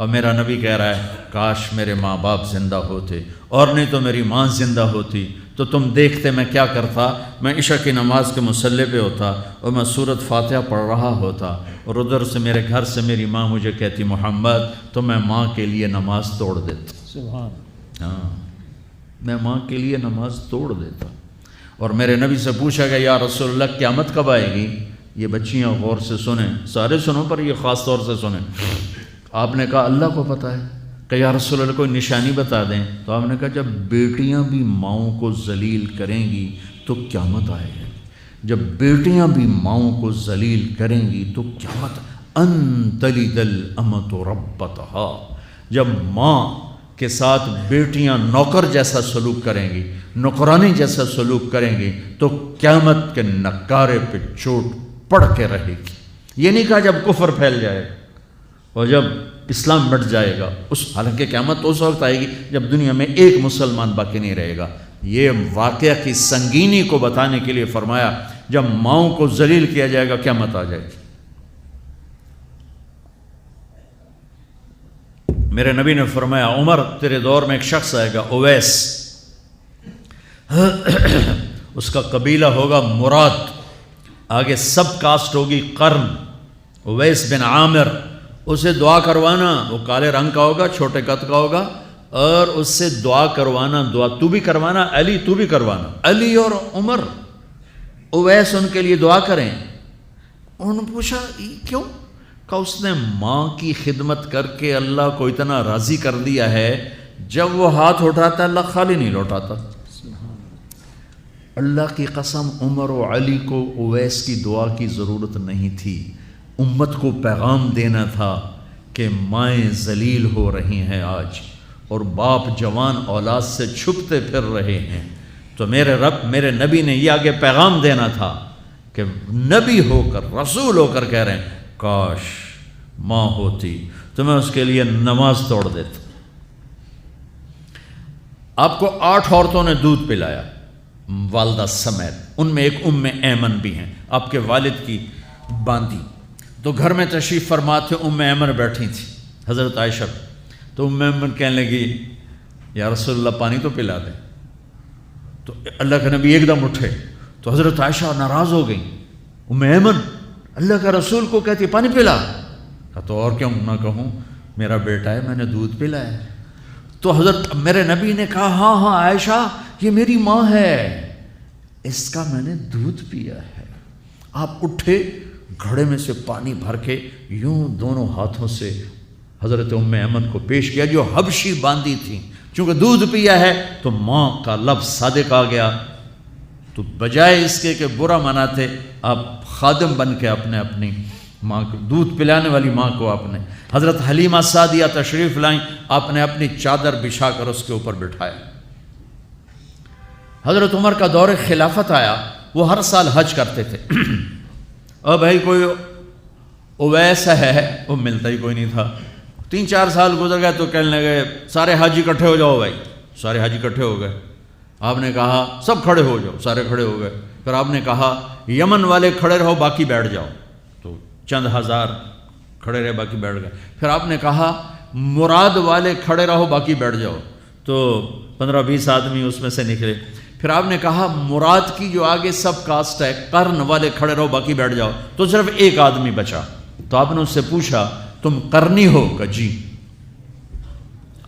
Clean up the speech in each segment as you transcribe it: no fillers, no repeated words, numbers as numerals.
اور میرا نبی کہہ رہا ہے کاش میرے ماں باپ زندہ ہوتے، اور نہیں تو میری ماں زندہ ہوتی تو تم دیکھتے میں کیا کرتا، میں عشاء کی نماز کے مصلی پہ ہوتا اور میں سورۃ فاتحہ پڑھ رہا ہوتا، اور ادھر سے میرے گھر سے میری ماں مجھے کہتی محمد، تو میں ماں کے لیے نماز توڑ دیتا۔ سبحان۔ ہاں، میں ماں کے لیے نماز توڑ دیتا۔ اور میرے نبی سے پوچھا گیا یا رسول اللہ قیامت کب آئے گی؟ یہ بچیاں غور سے سنیں، سارے سنو پر یہ خاص طور سے سنیں۔ آپ نے کہا اللہ کو پتہ ہے، کہ یا رسول اللہ کوئی نشانی بتا دیں۔ تو آپ نے کہا جب بیٹیاں بھی ماؤں کو ذلیل کریں گی تو قیامت آئے گی، جب بیٹیاں بھی ماؤں کو ذلیل کریں گی تو قیامت، ان تلد الامۃ ربتہا، جب ماں کے ساتھ بیٹیاں نوکر جیسا سلوک کریں گی، نوکرانی جیسا سلوک کریں گی تو قیامت کے نکارے پہ چوٹ پڑ کے رہے گی۔ یہ نہیں کہا جب کفر پھیل جائے اور جب اسلام مٹ جائے گا، حالانکہ قیامت تو اس وقت آئے گی جب دنیا میں ایک مسلمان باقی نہیں رہے گا۔ یہ واقعہ کی سنگینی کو بتانے کے لیے فرمایا جب ماؤں کو ذلیل کیا جائے گا قیامت آ جائے گی۔ میرے نبی نے فرمایا عمر تیرے دور میں ایک شخص آئے گا اویس، اس کا قبیلہ ہوگا مراد، آگے سب کاسٹ ہوگی قرن، اویس بن عامر، اسے دعا کروانا، وہ کالے رنگ کا ہوگا، چھوٹے قد کا ہوگا، اور اس سے دعا کروانا، دعا تو بھی کروانا، علی تو بھی کروانا، علی اور عمر، اویس ان کے لیے دعا کریں۔ انہوں نے پوچھا کیوں؟ کہ اس نے ماں کی خدمت کر کے اللہ کو اتنا راضی کر دیا ہے، جب وہ ہاتھ اٹھاتا اللہ خالی نہیں لوٹاتا۔ اللہ کی قسم عمر و علی کو اویس کی دعا کی ضرورت نہیں تھی، امت کو پیغام دینا تھا کہ مائیں ذلیل ہو رہی ہیں آج، اور باپ جوان اولاد سے چھپتے پھر رہے ہیں، تو میرے رب میرے نبی نے یہ آگے پیغام دینا تھا کہ نبی ہو کر رسول ہو کر کہہ رہے ہیں کاش ماں ہوتی تو میں اس کے لیے نماز توڑ دیتا۔ آپ کو 8 عورتوں نے دودھ پلایا والدہ سمیت، ان میں ایک ایمن بھی ہیں، آپ کے والد کی باندی، تو گھر میں تشریف فرما تھے، ایمن بیٹھی تھی حضرت عائشہ، تو ایمن کہنے لگی یا رسول اللہ پانی تو پلا دیں، تو اللہ کے نبی ایک دم اٹھے، تو حضرت عائشہ ناراض ہو گئی، ایمن اللہ کا رسول کو کہتی پانی پلا، تو اور کیوں نہ کہوں میرا بیٹا ہے، میں نے دودھ پلایا ہے۔ تو حضرت میرے نبی نے کہا ہاں ہاں عائشہ یہ میری ماں ہے، اس کا میں نے دودھ پیا ہے۔ آپ اٹھے، گھڑے میں سے پانی بھر کے یوں دونوں ہاتھوں سے حضرت ایمن کو پیش کیا جو حبشی باندی تھی، چونکہ دودھ پیا ہے تو ماں کا لفظ صادق آ گیا، تو بجائے اس کے کہ برا مناتے آپ خادم بن کے اپنی ماں کو دودھ پلانے والی ماں کو آپ نے، حضرت حلیمہ سعدیہ تشریف لائیں، آپ نے اپنی چادر بچھا کر اس کے اوپر بٹھایا۔ حضرت عمر کا دور خلافت آیا، وہ ہر سال حج کرتے تھے، اور بھائی کوئی اویس ہے وہ ملتا ہی کوئی نہیں تھا۔ 3-4 سال گزر گئے تو کہنے لگے سارے حاجی اکٹھے ہو جاؤ، بھائی سارے حاجی اکٹھے ہو گئے۔ آپ نے کہا سب کھڑے ہو جاؤ، سارے کھڑے ہو گئے۔ پھر آپ نے کہا یمن والے کھڑے رہو باقی بیٹھ جاؤ، تو چند ہزار کھڑے رہے باقی بیٹھ گئے۔ پھر آپ نے کہا مراد والے کھڑے رہو باقی بیٹھ جاؤ، تو 15-20 آدمی اس میں سے نکلے۔ پھر آپ نے کہا مراد کی جو آگے سب کاسٹ ہے قرن والے کھڑے رہو باقی بیٹھ جاؤ، تو صرف ایک آدمی بچا۔ تو آپ نے اس سے پوچھا تم قرنی ہو؟ کہ جی۔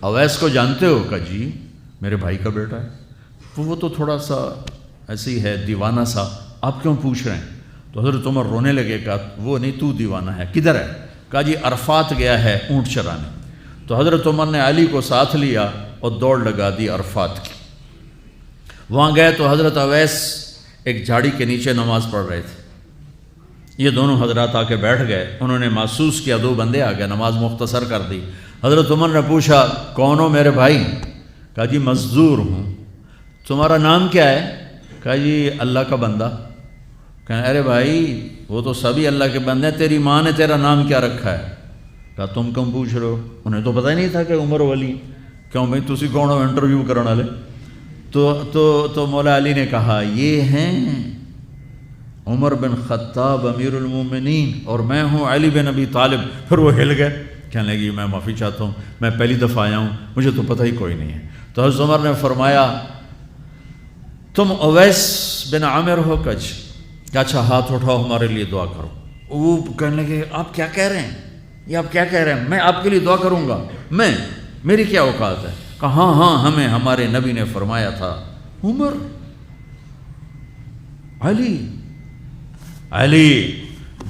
اویس کو جانتے ہو؟ کہ جی میرے بھائی کا بیٹا ہے۔ وہ تو تھوڑا سا ایسی ہے دیوانہ سا، آپ کیوں پوچھ رہے ہیں؟ تو حضرت عمر رونے لگے، کہا وہ نہیں تو دیوانہ ہے، کدھر ہے؟ کہا جی عرفات گیا ہے اونٹ چرانے۔ تو حضرت عمر نے علی کو ساتھ لیا اور دوڑ لگا دی عرفات کی۔ وہاں گئے تو حضرت اویس ایک جھاڑی کے نیچے نماز پڑھ رہے تھے، یہ دونوں حضرات آ کے بیٹھ گئے، انہوں نے محسوس کیا 2 بندے آ گئے، نماز مختصر کر دی۔ حضرت عمر نے پوچھا کون ہو میرے بھائی؟ کہا جی مزدور ہوں۔ تمہارا نام کیا ہے؟ کہا جی اللہ کا بندہ۔ کہا ارے بھائی وہ تو سبھی اللہ کے بندے ہیں، تیری ماں نے تیرا نام کیا رکھا ہے؟ کہا تم کیوں پوچھ رہے ہو؟ انہیں تو پتہ ہی نہیں تھا کہ عمر ولی۔ کیوں بھائی تسی کون ہو انٹرویو کرنے والے؟ تو مولا علی نے کہا یہ ہیں عمر بن خطاب امیر المومنین اور میں ہوں علی بن ابی طالب۔ پھر وہ ہل گئے کہنے لگی میں معافی چاہتا ہوں، میں پہلی دفعہ آیا ہوں، مجھے تو پتہ ہی کوئی نہیں ہے۔ تو حضرت عمر نے فرمایا تم اویس بن عامر ہو کچھ؟ کہ اچھا ہاتھ اٹھاؤ ہمارے لیے دعا کرو۔ وہ کہنے لگے آپ کیا کہہ رہے ہیں، یہ آپ کیا کہہ رہے ہیں، میں آپ کے لیے دعا کروں گا، میری کیا اوقات ہے؟ کہا ہاں ہمیں ہمارے نبی نے فرمایا تھا عمر علی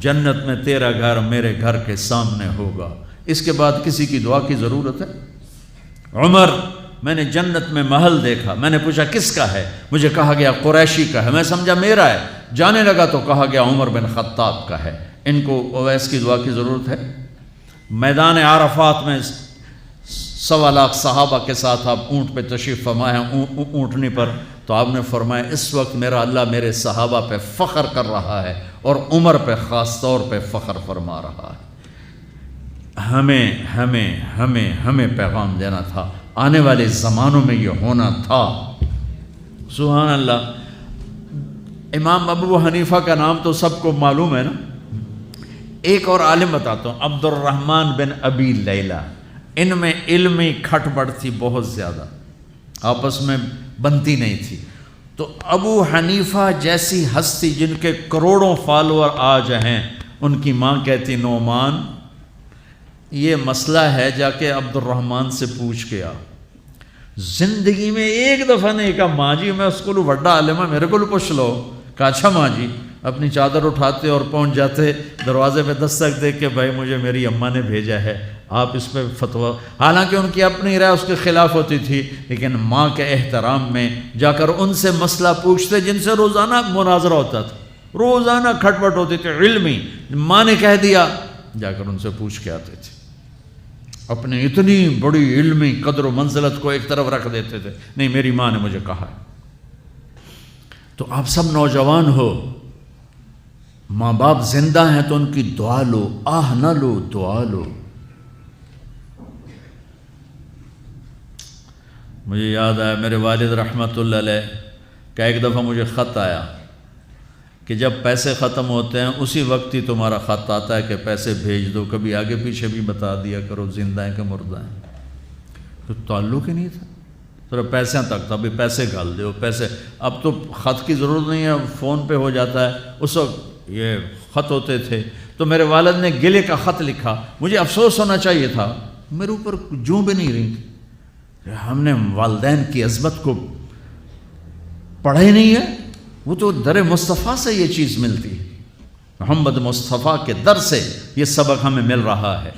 جنت میں تیرا گھر میرے گھر کے سامنے ہوگا، اس کے بعد کسی کی دعا کی ضرورت ہے؟ عمر میں نے جنت میں محل دیکھا، میں نے پوچھا کس کا ہے، مجھے کہا گیا قریشی کا ہے، میں سمجھا میرا ہے، جانے لگا تو کہا گیا عمر بن خطاب کا ہے، ان کو اویس کی دعا کی ضرورت ہے؟ میدان عرفات میں 1.25 لاکھ صحابہ کے ساتھ آپ اونٹ پہ تشریف فرما ہیں، اونٹنی پر، تو آپ نے فرمایا اس وقت میرا اللہ میرے صحابہ پہ فخر کر رہا ہے اور عمر پہ خاص طور پہ فخر فرما رہا ہے۔ ہمیں پیغام دینا تھا، آنے والے زمانوں میں یہ ہونا تھا۔ سبحان اللہ۔ امام ابو حنیفہ کا نام تو سب کو معلوم ہے نا، ایک اور عالم بتاتا ہوں، عبد الرحمن بن ابی لیلہ، ان میں علمی کھٹ بڑھ تھی بہت زیادہ، آپس میں بنتی نہیں تھی۔ تو ابو حنیفہ جیسی ہستی جن کے کروڑوں فالوور آج ہیں، ان کی ماں کہتی نعمان یہ مسئلہ ہے، جا کے عبد الرحمن سے پوچھ کے آ۔ زندگی میں ایک دفعہ نہیں کہا ماں جی میں اس کو وڈا عالم ہے میرے کو پوچھ لو، کہا اچھا ماں جی، اپنی چادر اٹھاتے اور پہنچ جاتے دروازے پہ دستک دے کے بھائی مجھے میری اماں نے بھیجا ہے، آپ اس پہ فتویٰ، حالانکہ ان کی اپنی رائے اس کے خلاف ہوتی تھی، لیکن ماں کے احترام میں جا کر ان سے مسئلہ پوچھتے جن سے روزانہ مناظرہ ہوتا تھا، روزانہ کھٹ پٹ ہوتی تھی علمی، ماں نے کہہ دیا جا کر ان سے پوچھ کے آتے تھے، اپنی اتنی بڑی علمی قدر و منزلت کو ایک طرف رکھ دیتے تھے، نہیں میری ماں نے مجھے کہا ہے۔ تو آپ سب نوجوان ہو، ماں باپ زندہ ہیں تو ان کی دعا لو، آہ نہ لو، دعا لو۔ مجھے یاد آیا میرے والد رحمۃ اللہ علیہ کا ایک دفعہ مجھے خط آیا کہ جب پیسے ختم ہوتے ہیں اسی وقت ہی تمہارا خط آتا ہے کہ پیسے بھیج دو، کبھی آگے پیچھے بھی بتا دیا کرو زندہ ہیں کہ مردہ ہیں۔ تو تعلق ہی نہیں تھا، صرف پیسوں تک تھا، ابھی پیسے گھال دو پیسے، اب تو خط کی ضرورت نہیں ہے، فون پہ ہو جاتا ہے، اس وقت یہ خط ہوتے تھے۔ تو میرے والد نے گلے کا خط لکھا، مجھے افسوس ہونا چاہیے تھا، میرے اوپر جوں بھی نہیں رہی، ہم نے والدین کی عظمت کو پڑھا ہی نہیں ہے، وہ تو در مصطفیٰ سے یہ چیز ملتی ہے، محمد مصطفیٰ کے در سے یہ سبق ہمیں مل رہا ہے۔